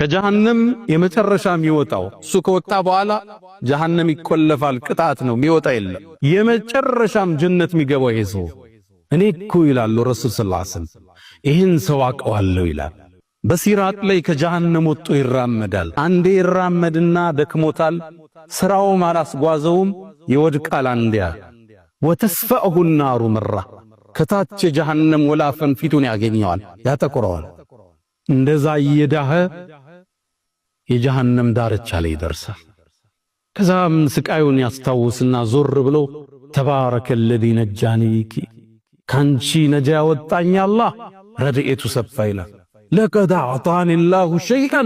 ከጀሃነም የመጨረሻ የሚወጣው እሱ ከወጣ በኋላ ጀሃነም ይቆለፋል፣ ቅጣት ነው፣ የሚወጣ የለም። የመጨረሻም ጀነት የሚገባው ይሄ ሰው እኔ እኮ ይላሉ ረሱል ሰለላሁ ዐለይሂ ወሰለም ይህን ሰው አውቀዋለሁ ይላል። በሲራጥ ላይ ከጀሃነም ወጥቶ ይራመዳል። አንዴ ይራመድና ደክሞታል፣ ስራውም አላስጓዘውም፣ ይወድቃል። አንዲያ ወተስፈአሁ النار መራ ከታች ጀሃነም ወላፈን ፊቱን ያገኘዋል፣ ያጠቁረዋል። እንደዛ እየዳኸ የጀሃነም ዳርቻ ላይ ይደርሳል። ከዛም ስቃዩን ያስታውስና ዞር ብሎ ተባረከ الذي ነጃኒኪ ካንቺ ነጃ ያወጣኝ አላህ ረድኤቱ ሰፋ ይላል። لقد أعطاني الله شيئا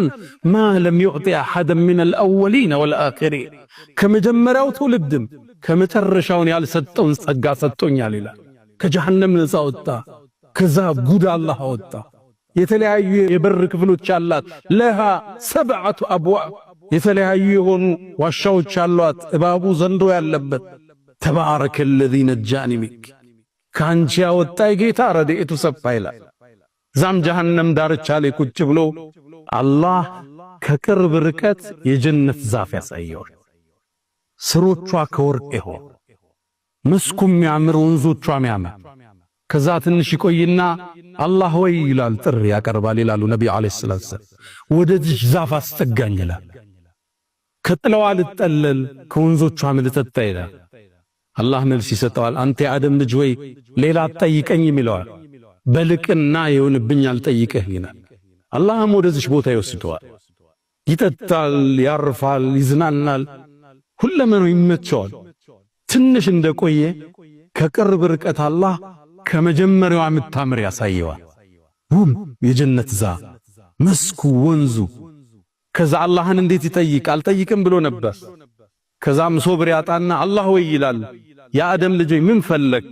ما لم يعطي أحدا من الأولين والآخرين ከመጀመሪያው ትውልድም ከመጨረሻውን ያልሰጠውን ጸጋ ሰጥቶኛል ይላል። ከጀሃነም ነፃ ወጣ። ከዛ ጉድ አላህ አወጣ። የተለያዩ የበር ክፍሎች አላት። ለሃ ሰብዓቱ አብዋብ የተለያዩ የሆኑ ዋሻዎች አሏት፣ እባቡ ዘንዶ ያለበት። ተባረከ الذي ነጃኒ ሚንክ ካንቺ ያወጣኝ ጌታ ረድኤቱ ሰፋ ይላል። ዛም ጀሃነም ዳርቻ ላይ ቁጭ ብሎ አላህ ከቅርብ ርቀት የጀነት ዛፍ ያሳየዋል። ስሮቿ ከወርቅ ይሆን፣ መስኩ የሚያምር፣ ወንዞቿ የሚያምር። ከዛ ትንሽ ይቆይና አላህ ወይ ይላል፣ ጥሪ ያቀርባል ይላሉ ነብዩ አለይሂ ሰላቱ ወሰለም። ወደዚህ ዛፍ አስጠጋኝ ይላል። ከጥለዋ ልጠለል ከወንዞቿ ልጠጣ ይላል። አላህ መልስ ይሰጠዋል። አንተ የአደም ልጅ ወይ ሌላ አትጠይቀኝም ይለዋል። በልቅና ይሆንብኛል ጠይቀህ ይላል። አላህም ወደዚህ ቦታ ይወስደዋል። ይጠጣል፣ ያርፋል፣ ይዝናናል፣ ሁለመናው ይመቸዋል። ትንሽ እንደቆየ ከቅርብ ርቀት አላህ ከመጀመሪያው የምታምር ያሳየዋል። ውብ የጀነት ዛፍ፣ መስኩ፣ ወንዙ። ከዛ አላህን እንዴት ይጠይቅ? አልጠይቅም ብሎ ነበር። ከዛም ሶብር ያጣና አላህ ወይ ይላል። የአደም ልጅ ምን ፈለክ?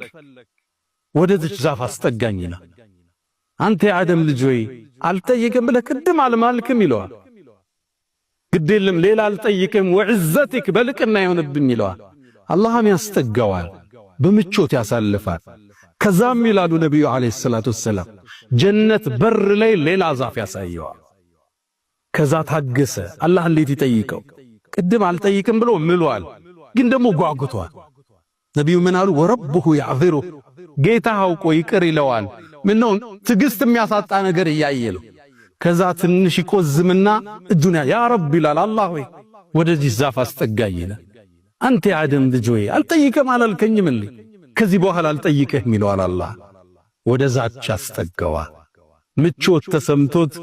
ወደዚህ ዛፍ አስጠጋኝ ይላል። አንተ የአደም ልጅ ወይ አልጠይቅም ብለህ ቅድም አልማልክም ይለዋል። ግዴለም ሌላ አልጠይቅም ወዕዘቲክ በልቅና ይሆንብኝ ይለዋል። አላህም ያስጠጋዋል፣ በምቾት ያሳልፋል። ከዛም ይላሉ ነብዩ አለይሂ ሰላቱ ወሰለም ጀነት በር ላይ ሌላ ዛፍ ያሳየዋል። ከዛ ታገሰ። አላህ እንዴት ይጠይቀው? ቅድም አልጠይቅም ብሎ ምሏል፣ ግን ደግሞ ጓጉቷል። ነብዩ ምን አሉ? ወረብሁ ያዕذሩ ጌታ አውቆ ይቅር ይለዋል። ምነው ትዕግስት የሚያሳጣ ነገር እያየለው። ከዛ ትንሽ ይቆዝምና እጁን ያ ረብ ይላል። አላህ ወይ ወደዚህ ዛፍ አስጠጋኝ ይላል። አንተ የአደም ልጅ ወይ አልጠይቅም አላልከኝም እንዴ? ከዚህ በኋላ አልጠይቅህም ይለዋል። አላህ ወደዛች አስጠጋዋል። ምቾት ተሰምቶት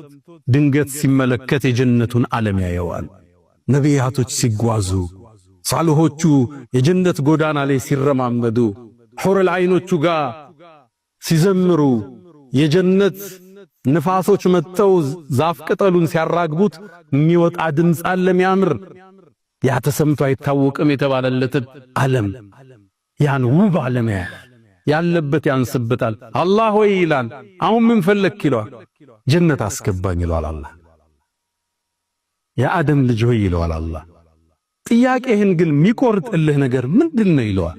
ድንገት ሲመለከት የጀነቱን ዓለም ያየዋል። ነቢያቶች ሲጓዙ፣ ሳልሆቹ የጀነት ጎዳና ላይ ሲረማመዱ፣ ሑረል ዐይኖቹ ጋር ሲዘምሩ፣ የጀነት ንፋሶች መጥተው ዛፍ ቅጠሉን ሲያራግቡት የሚወጣ ድምፅ አለ የሚያምር። ያ ተሰምቶ አይታወቅም የተባለለትን ዓለም ያን ውብ ዓለም ያለበት ያንስበታል። አላህ ሆይ ይላል። አሁን ምን ፈለክ ይለዋል። ጀነት አስገባኝ ይለዋል አላህ። የአደም ልጅ ሆይ ይለዋል አላህ። ጥያቄህን ግን የሚቆርጥልህ ነገር ምንድነው ይለዋል።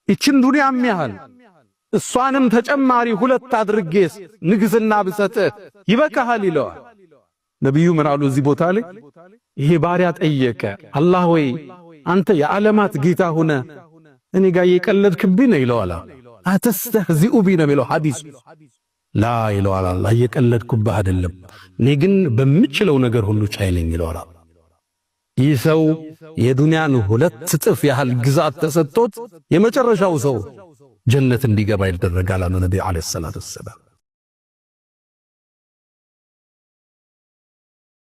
ይችን ዱንያም ያህል እሷንም ተጨማሪ ሁለት አድርጌስ ንግስና ብሰጥህ ይበቃሃል ይለዋል። ነብዩ ምን አሉ እዚህ ቦታ ላይ? ይሄ ባሪያ ጠየቀ፣ አላህ ወይ አንተ የዓለማት ጌታ ሆነ እኔ ጋር እየቀለድክብኝ ነው ይለዋል። አተስተህዚኡ ቢ ነው የሚለው ሐዲስ። ላ ይለዋል አላህ፣ እየቀለድኩብህ አይደለም፣ እኔ ግን በምችለው ነገር ሁሉ ቻይ ነኝ ይለዋል። ይህ ሰው የዱንያን ሁለት እጥፍ ያህል ግዛት ተሰጥቶት የመጨረሻው ሰው ጀነት እንዲገባ ይደረጋል አሉ ነብዩ አለይሂ ሰላቱ ወሰላም።